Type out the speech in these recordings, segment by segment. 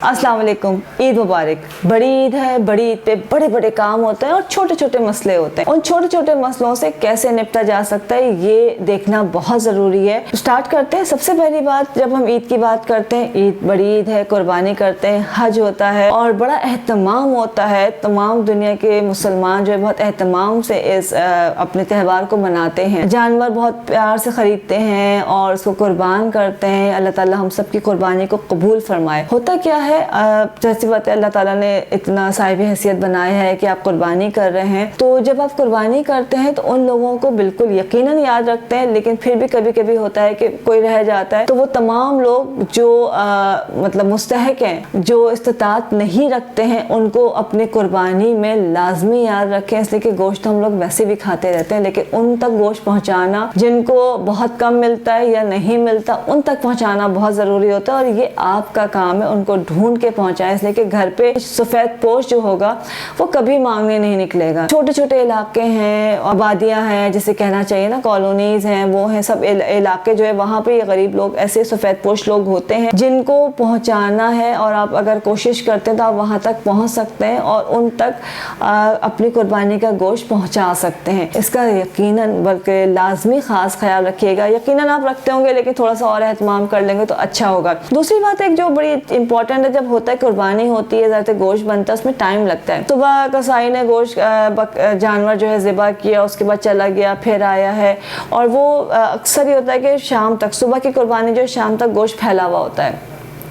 अस्सलाम वालेकुम। ईद मुबारक। बड़ी ईद है, बड़ी ईद पे बड़े बड़े काम होते हैं और छोटे छोटे मसले होते हैं। उन छोटे छोटे मसलों से कैसे निपटा जा सकता है ये देखना बहुत ज़रूरी है। स्टार्ट करते हैं। सबसे पहली बात, जब हम ईद की बात करते हैं, ईद बड़ी ईद है, कुर्बानी करते हैं, हज होता है और बड़ा एहतमाम होता है। तमाम दुनिया के मुसलमान जो है बहुत एहतमाम से इस अपने त्यौहार को मनाते हैं। जानवर बहुत प्यार से ख़रीदते हैं और उसको कुर्बान करते हैं। अल्लाह ताला हम सब की कुर्बानी को कबूल फरमाए। होता क्या है, जैसी बात है, अल्लाह ताला ने इतना साहिब हैसियत बनाया है कि आप कुर्बानी कर रहे हैं, तो जब आप कुर्बानी करते हैं तो उन लोगों को बिल्कुल यकीनन याद रखते हैं, लेकिन फिर भी कभी कभी होता है कि कोई रह जाता है, तो वो तमाम लोग जो मतलब मुस्तहक हैं, जो इस्तिताअत नहीं रखते हैं, उनको अपने कुर्बानी में लाजमी याद रखें। इसलिए कि गोश्त हम लोग वैसे भी खाते रहते हैं, लेकिन उन तक गोश्त पहुँचाना, जिनको बहुत कम मिलता है या नहीं मिलता, उन तक पहुँचाना बहुत ज़रूरी होता है और ये आपका काम है उनको ढूंढ के पहुंचाए। इसलिए कि घर पे सफेद पोश जो होगा वो कभी मांगने नहीं निकलेगा। छोटे छोटे इलाके हैं, आबादियां हैं, जिसे कहना चाहिए ना, कॉलोनीज हैं, वो हैं सब इलाके जो है, वहाँ पे ये गरीब लोग, ऐसे सफेद पोश लोग होते हैं जिनको पहुंचाना है। और आप अगर कोशिश करते हैं तो आप वहाँ तक पहुँच सकते हैं और उन तक अपनी कुर्बानी का गोश्त पहुँचा सकते हैं। इसका यकीनन बल्कि लाजमी खास ख्याल रखिएगा। यकीनन आप रखते होंगे, लेकिन थोड़ा सा और एहतमाम कर लेंगे तो अच्छा होगा। दूसरी बात एक जो बड़ी इंपॉर्टेंट, जब होता है कुर्बानी होती है, ज़्यादा गोश्त बनता है, उसमें टाइम लगता है। सुबह कसाई ने गोश्त जानवर जो है ज़िबा किया, उसके बाद चला गया, फिर आया है, और वो अक्सर ये होता है कि शाम तक, सुबह की कुर्बानी जो है शाम तक गोश्त फैला हुआ होता है।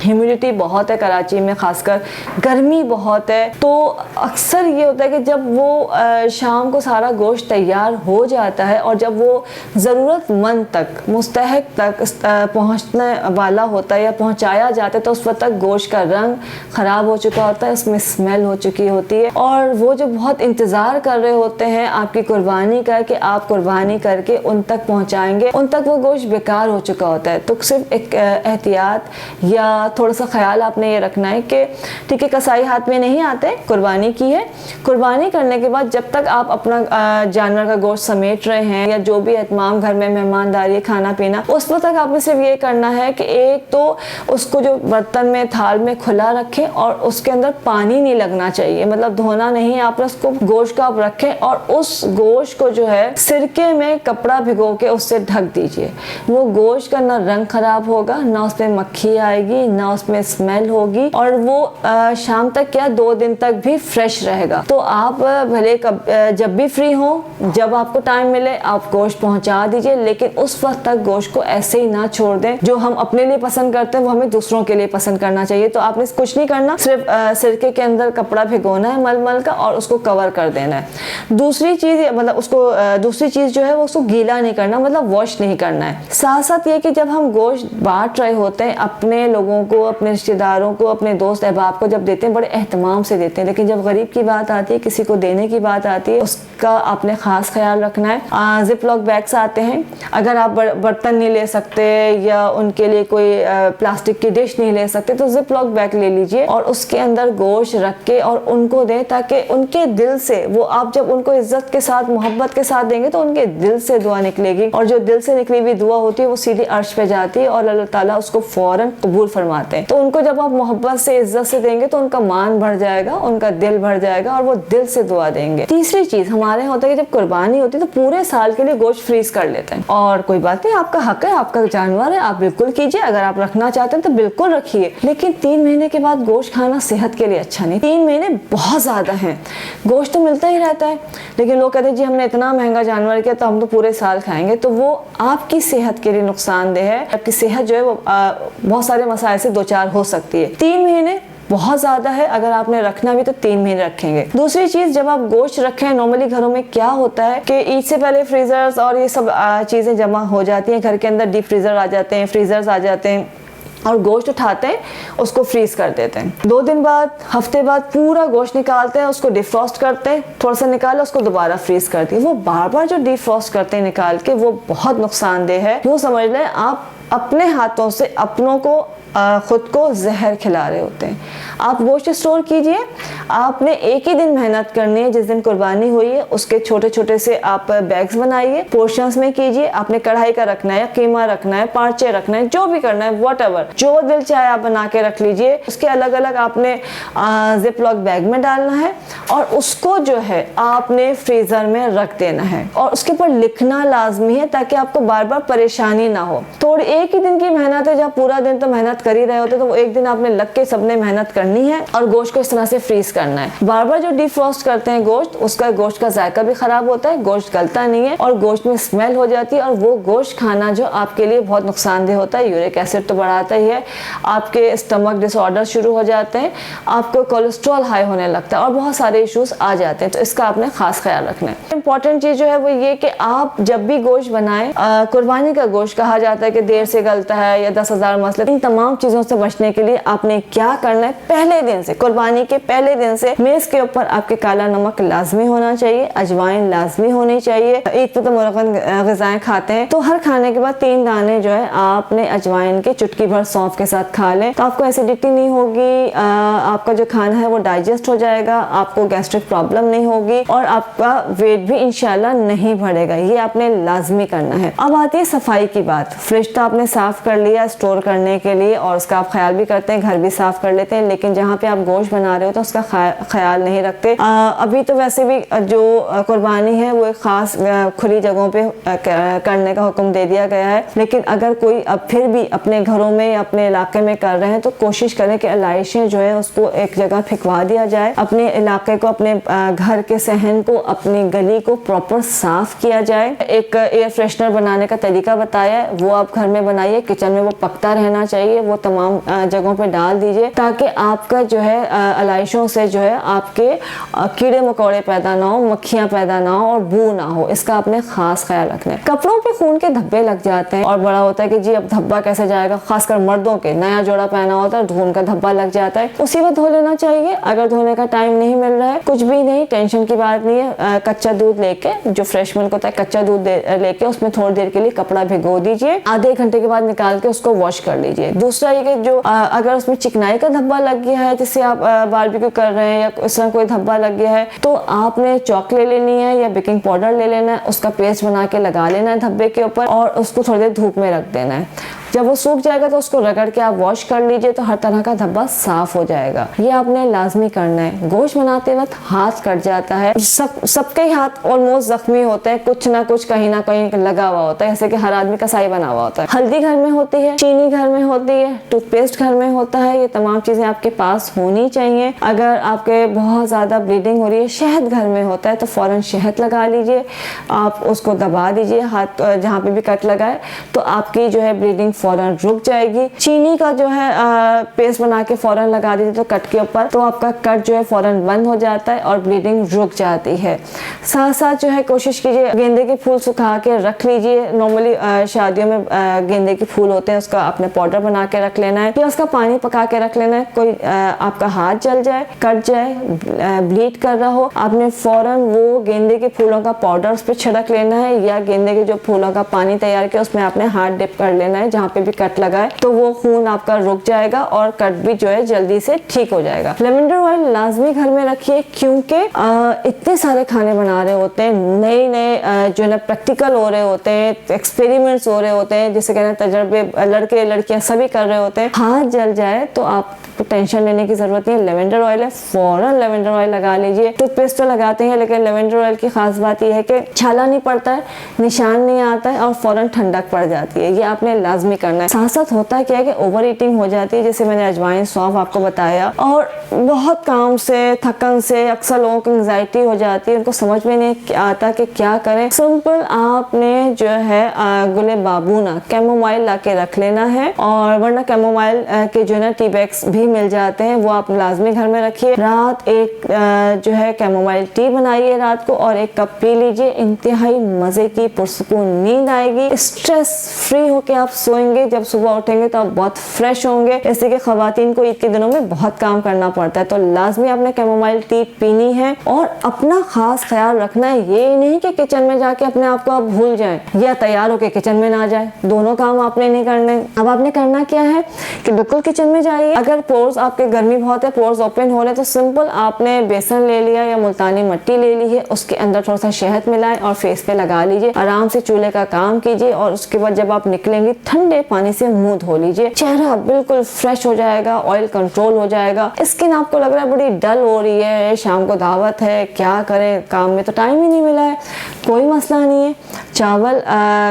ह्यूमिडिटी बहुत है कराची में, ख़ासकर गर्मी बहुत है, तो अक्सर ये होता है कि जब वो शाम को सारा गोश्त तैयार हो जाता है और जब वो ज़रूरतमंद तक, मुस्तहक तक पहुंचने वाला होता है या पहुंचाया जाता है, तो उस वक्त तक गोश्त का रंग ख़राब हो चुका होता है, उसमें स्मेल हो चुकी होती है, और वो जो बहुत इंतज़ार कर रहे होते हैं आपकी कुर्बानी का कि आप कुर्बानी करके उन तक पहुँचाएँगे, उन तक वो गोश्त बेकार हो चुका होता है। तो सिर्फ एक एहतियात या थोड़ा सा ख्याल आपने ये रखना है कि ठीक है, कसाई हाथ में नहीं आते, कुर्बानी की है, कुर्बानी करने के बाद जब तक आप अपना जानवर का गोश्त समेट रहे हैं या जो भी एहतमाम घर में मेहमानदारी, खाना पीना, उस वक्त तक आपने सिर्फ ये करना है कि एक तो उसको जो बर्तन में, थाल में खुला रखें और उसके अंदर पानी नहीं लगना चाहिए, मतलब धोना नहीं है आपने उसको, गोश्त को आप रखें और उस गोश्त को जो है सिरके में कपड़ा भिगो के उससे ढक दीजिए। वो गोश्त का ना रंग खराब होगा, ना उसमें मक्खी आएगी, ना उसमें स्मेल होगी, और वो शाम तक क्या 2 दिन तक भी फ्रेश रहेगा। तो आप भले जब भी फ्री हो, जब आपको टाइम मिले, आप गोश्त पहुंचा दीजिए, लेकिन उस वक्त तक गोश्त को ऐसे ही ना छोड़ दें। जो हम अपने लिए पसंद करते हैं वो हमें दूसरों के लिए पसंद करना चाहिए। तो आपने कुछ नहीं करना, सिर्फ सिरके के अंदर कपड़ा भिगोना है मलमल का और उसको कवर कर देना है। दूसरी चीज, मतलब उसको दूसरी चीज जो है वो उसको गीला नहीं करना, मतलब वॉश नहीं करना है। साथ साथ ये कि जब हम गोश्त बांट रहे होते हैं, अपने लोगों को, अपने रिश्तेदारों को, अपने दोस्त अहबाब को जब देते हैं, बड़े एहतमाम से देते हैं, लेकिन जब गरीब की बात आती है, किसी को देने की बात आती है, उसका आपने खास ख्याल रखना है। जिप लॉक बैग्स आते हैं, अगर आप बर्तन नहीं ले सकते या उनके लिए कोई प्लास्टिक की डिश नहीं ले सकते, तो जिप लॉक बैग ले लीजिए और उसके अंदर गोश्त रख के और उनको दें, ताकि उनके दिल से, वो आप जब उनको इज्जत के साथ, मोहब्बत के साथ देंगे तो उनके दिल से दुआ निकलेगी, और जो दिल से निकली हुई दुआ होती है वो सीधी अर्श पे जाती है और अल्लाह ताला उसको फौरन कबूल फरमाते हैं। तो उनको जब आप मोहब्बत से, इज्जत से देंगे तो उनका मान बढ़ जाएगा, उनका दिल भर जाएगा और वो दिल से दुआ देंगे। तीसरी चीज हमारे होता है कि जब कुर्बानी होती है तो पूरे साल के लिए गोश्त फ्रीज कर लेते हैं, और कोई बात नहीं, आपका हक है, आपका जानवर है, आप बिल्कुल कीजिए। अगर आप रखना चाहते हैं तो बिल्कुल रखिए, लेकिन 3 महीने के बाद गोश्त खाना सेहत के लिए अच्छा नहीं। 3 महीने बहुत ज्यादा है, गोश्त तो मिलता ही रहता है, लेकिन लोग कहते हैं जी हमने इतना महंगा जानवर किया तो हम तो पूरे साल खाएंगे, तो वो आपकी सेहत के लिए नुकसानदेह है। आपकी सेहत जो है वो बहुत सारे मसाइल से 2-4 हो सकती है। 3 महीने बहुत ज़्यादा है, अगर आपने रखना भी तो 3 महीने रखेंगे। दूसरी चीज़, जब आप गोश्त रखें, नॉर्मली घरों में क्या होता है कि ईद से पहले फ्रीजर्स और ये सब चीज़ें जमा हो जाती हैं घर के अंदर, डीप फ्रीजर आ जाते हैं, फ्रीजर्स आ जाते हैं, और गोश्त उठाते हैं, उसको फ्रीज कर देते हैं। 2 दिन बाद, हफ्ते बाद पूरा गोश्त निकालते हैं, उसको डिफ्रॉस्ट करते हैं, थोड़ा सा निकाला उसको दोबारा फ्रीज करते हैं। वो बार बार जो डिफ्रॉस्ट करते हैं निकाल के, वो बहुत नुकसानदेह है। यूँ समझ लें आप अपने हाथों से अपनों को खुद को जहर खिला रहे होते हैं। आप गोश्त स्टोर कीजिए, आपने एक ही दिन मेहनत करनी है, जिस दिन कुर्बानी हुई है उसके छोटे छोटे से आप बैग्स बनाइए, पोर्शंस में कीजिए। आपने कढ़ाई का रखना है या कीमा रखना है, पार्चे रखना है, जो भी करना है, व्हाटएवर जो दिल चाहे आप बना के रख लीजिए। उसके अलग अलग आपने जिप लॉक बैग में डालना है और उसको जो है आपने फ्रीजर में रख देना है और उसके ऊपर लिखना लाजमी है ताकि आपको बार बार परेशानी ना हो। थोड़ी एक ही दिन की मेहनत है, जब पूरा दिन तो मेहनत कर ही रहे होते तो वो एक दिन आपने लग के सबने मेहनत करनी है और गोश्त को इस तरह से फ्रीज करना है। बार बार जो डिफ्रॉस्ट करते हैं गोश्त, उसका गोश्त का जायका भी खराब होता है, गोश्त गलता नहीं है और गोश्त में स्मेल हो जाती है और वो गोश्त खाना जो आपके लिए बहुत नुकसानदेह होता है। यूरिक एसिड तो बढ़ाता ही है, आपके स्टमक डिसऑर्डर शुरू हो जाते हैं, आपको कोलेस्ट्रॉल हाई होने लगता है और बहुत सारे इश्यूज आ जाते हैं। तो इसका आपने खास ख्याल रखना है। इंपॉर्टेंट चीज जो है वो ये कि आप जब भी गोश्त बनाएं, कुर्बानी का गोश्त कहा जाता है कि देर से गलता है या 10,000 मसले, इन तमाम चीजों से बचने के लिए आपने क्या करना है, पहले दिन से, कुर्बानी के पहले दिन से मेज के ऊपर आपके काला नमक लाजमी होना चाहिए, अजवाइन लाजमी होनी चाहिए। ईद पे तो मुरक्कब ग़िज़ाएं खाते हैं, तो हर खाने के बाद 3 दाने जो है आपने अजवाइन के चुटकी भर सौंफ के साथ खा लें, तो आपको एसिडिटी नहीं होगी, आपका जो खाना है वो डाइजेस्ट हो जाएगा, आपको गैस्ट्रिक प्रॉब्लम नहीं होगी और आपका वेट भी इंशाल्लाह नहीं बढ़ेगा। ये आपने लाजमी करना है। अब आती है सफाई की बात। फ्रिज तो आपने साफ कर लिया स्टोर करने के लिए और उसका आप ख्याल भी करते हैं, घर भी साफ कर लेते हैं, लेकिन जहाँ पे आप गोश्त बना रहे हो तो उसका ख्याल नहीं रखते। अभी तो वैसे भी जो कुर्बानी है वो एक खास खुली जगहों पे करने का हुक्म दे दिया गया है, लेकिन अगर कोई अब फिर भी अपने घरों में या अपने इलाके में कर रहे हैं तो कोशिश करें कि अलाइशें जो है उसको एक जगह फिकवा दिया जाए, अपने इलाके को, अपने घर के सहन को, अपनी गली को प्रॉपर साफ किया जाए। एक एयर फ्रेशनर बनाने का तरीका बताया है, वो आप घर में बनाइए, किचन में वो पकता रहना चाहिए, वो तमाम जगहों पे डाल दीजिए ताकि आपका जो है अलाइशों से जो है आपके कीड़े मकोड़े पैदा ना हो, मक्खियां पैदा ना हो और बू ना हो। इसका आपने खास ख्याल रखना है। कपड़ों पे खून के धब्बे लग जाते हैं और बड़ा होता है कि जी अब धब्बा कैसे जाएगा, खासकर मर्दों के, नया जोड़ा पहना होता है, खून का धब्बा लग जाता है, उसी वक्त धो लेना चाहिए। अगर धोने का टाइम नहीं मिल रहा है, कुछ भी नहीं, टेंशन की बात नहीं है, कच्चा दूध लेके, जो फ्रेश मिल्क होता है, कच्चा दूध लेके उसमें थोड़ी देर के लिए कपड़ा भिगो दीजिए, आधे घंटे के बाद निकाल के उसको वॉश कर लीजिए। दूसरा ये कि जो अगर उसमें चिकनाई का धब्बा लग गया है, जिससे आप बारबेक्यू कर रहे हैं या इस तरह कोई धब्बा लग गया है, तो आपने चौक ले लेनी है या बेकिंग पाउडर ले लेना है, उसका पेस्ट बना के लगा लेना है धब्बे के ऊपर और उसको थोड़ी देर धूप में रख देना है। जब वो सूख जाएगा तो उसको रगड़ के आप वॉश कर लीजिए, तो हर तरह का धब्बा साफ हो जाएगा। ये आपने लाजमी करना है। गोश्त बनाते वक्त हाथ कट जाता है, सबके ही हाथ ऑलमोस्ट जख्मी होते हैं, कुछ ना कुछ कहीं ना कहीं लगा हुआ होता है, जैसे कि हर आदमी कसाई बना हुआ होता है। हल्दी घर में होती है, चीनी घर में होती है, टूथपेस्ट घर में होता है, ये तमाम चीजें आपके पास होनी चाहिए। अगर आपके बहुत ज्यादा ब्लीडिंग हो रही है, शहद घर में होता है तो फौरन शहद लगा लीजिए, आप उसको दबा दीजिए हाथ जहाँ पे भी कट लगा है, तो आपकी जो है ब्लीडिंग फौरन रुक जाएगी। चीनी का जो है पेस्ट बना के फौरन लगा दीजिए तो कट के ऊपर, तो आपका कट जो है फौरन बंद हो जाता है और ब्लीडिंग रुक जाती है। साथ साथ जो है कोशिश कीजिए गेंदे के फूल सुखा के रख लीजिए। नॉर्मली शादियों में गेंदे के फूल होते हैं, उसका आपने पाउडर बना के रख लेना है या उसका पानी पका के रख लेना है। कोई आपका हाथ जल जाए, कट जाए, ब्लीड कर रहा हो, आपने फौरन वो गेंदे के फूलों का पाउडर उस पर छिड़क लेना है या गेंदे के जो फूलों का पानी तैयार किया उसमें आपने हाथ डिप कर लेना है जहाँ पे भी कट लगा है, तो वो खून आपका रुक जाएगा और कट भी जो है जल्दी से ठीक हो जाएगा। लेवेंडर ऑयल लाजमी घर में रखिए क्योंकि इतने सारे खाने बना रहे होते हैं, नए नए जो है ना प्रैक्टिकल हो रहे होते हैं, एक्सपेरिमेंट्स हो रहे होते हैं, जिसे कहते हैं तजर्बे, लड़के लड़कियां सभी कर रहे होते हैं। हाथ जल जाए तो आप टेंशन लेने की जरूरत नहीं है। लेवेंडर ऑयल है, फौरन लेवेंडर ऑयल लगा लीजिए। टूथपेस्ट तो लगाते हैं लेकिन लेवेंडर ऑयल की खास बात यह है कि छाला नहीं पड़ता है, निशान नहीं आता है और फौरन ठंडक पड़ जाती है। ये आपने लाजमी करना है। साथ साथ होता क्या है कि ओवर ईटिंग हो जाती है, जैसे मैंने अजवाइन सौंफ आपको बताया, और बहुत काम से, थकन से अक्सर लोगों को एंग्जाइटी हो जाती है, उनको समझ में नहीं आता कि क्या करें। सिंपल आपने जो है गुले बाबूना कैमोमाइल ला के रख लेना है, और वरना कैमोमाइल के जो है ना टी बैग्स भी मिल जाते हैं, वो आप लाजमी घर में रखिए। रात एक जो है कैमोमाइल टी बनाइए रात को और 1 कप पी लीजिए, इंतहाई मजे की पुरसुकून नींद आएगी, स्ट्रेस फ्री होके आप सोएंगे। रहेंगे, जब सुबह उठेंगे तो आप बहुत फ्रेश होंगे। इससे कि खवातीन को ईद के दिनों में बहुत काम करना पड़ता है, तो लाजमी आपने कैमोमाइल टी पीनी है और अपना खास ख्याल रखना है। ये नहीं कि किचन में जाके अपने आप को आप भूल जाएं या तैयार होके किचन में ना जाए, दोनों काम आपने नहीं करने। अब आपने करना क्या है कि बिल्कुल किचन में जाइए। अगर पोर्स आपके गर्मी बहुत है, पोर्स ओपन हो रहे, तो सिंपल आपने बेसन ले लिया या मुल्तानी मिट्टी ले ली है, उसके अंदर थोड़ा सा शहद मिलाएं और फेस पे लगा लीजिए। आराम से चूल्हे का काम कीजिए और उसके बाद जब आप निकलेंगे ठंडे पानी से मुंह धो लीजिए। चेहरा बिल्कुल फ्रेश हो जाएगा, ऑयल कंट्रोल हो जाएगा। स्किन आपको लग रहा है बड़ी डल हो रही है, शाम को दावत है, क्या करें, काम में तो टाइम ही नहीं मिला है, कोई मसला नहीं है। चावल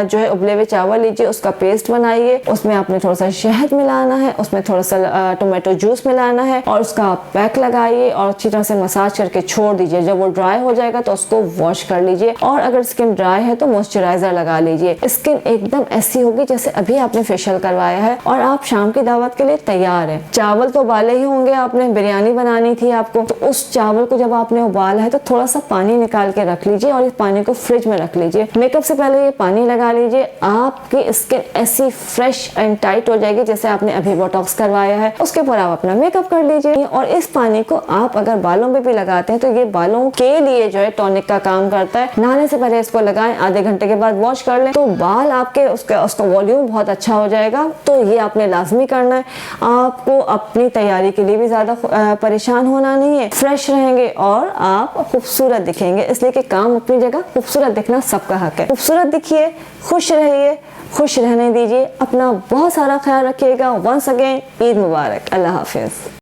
जो है उबले हुए चावल लीजिए, उसका पेस्ट बनाइए, उसमें आपने थोड़ा सा शहद मिलाना है, उसमें थोड़ा सा टोमेटो जूस मिलाना है और उसका पैक लगाइए और अच्छी तरह से मसाज करके छोड़ दीजिए। जब वो ड्राई हो जाएगा तो उसको वॉश कर लीजिए और अगर स्किन ड्राई है तो मॉइस्चराइजर लगा लीजिए। स्किन एकदम ऐसी होगी जैसे अभी आपने फेशियल करवाया है और आप शाम की दावत के लिए तैयार है। चावल तो उबाले ही होंगे, आपने बिरयानी बनानी थी आपको, तो उस चावल को जब आपने उबाला है तो थोड़ा सा पानी निकाल के रख लीजिए और इस पानी को फ्रिज में रख लीजिए। मेकअप से पहले ये पानी लगा लीजिए, आपकी स्किन ऐसी फ्रेश एंड टाइट हो जाएगी जैसे आपने अभी बोटॉक्स करवाया है। उसके ऊपर आप अपना मेकअप कर लीजिए और इस पानी को आप अगर बालों में भी लगाते हैं तो ये बालों के लिए जो है टॉनिक का काम करता है। नहाने से पहले इसको लगाएं, आधे घंटे के बाद वॉश कर लें तो बाल आपके उसका वॉल्यूम बहुत अच्छा हो जाएगा। तो ये आपने लाजमी करना है। आपको अपनी तैयारी के लिए भी ज्यादा परेशान होना नहीं है, फ्रेश रहेंगे और आप खूबसूरत दिखेंगे, इसलिए कि काम अपनी जगह, खूबसूरत दिखना सबका हक है। खूबसूरत दिखिए, खुश रहिए, खुश रहने दीजिए, अपना बहुत सारा ख्याल रखिएगा। वंस अगेन ईद मुबारक, अल्लाह हाफिज।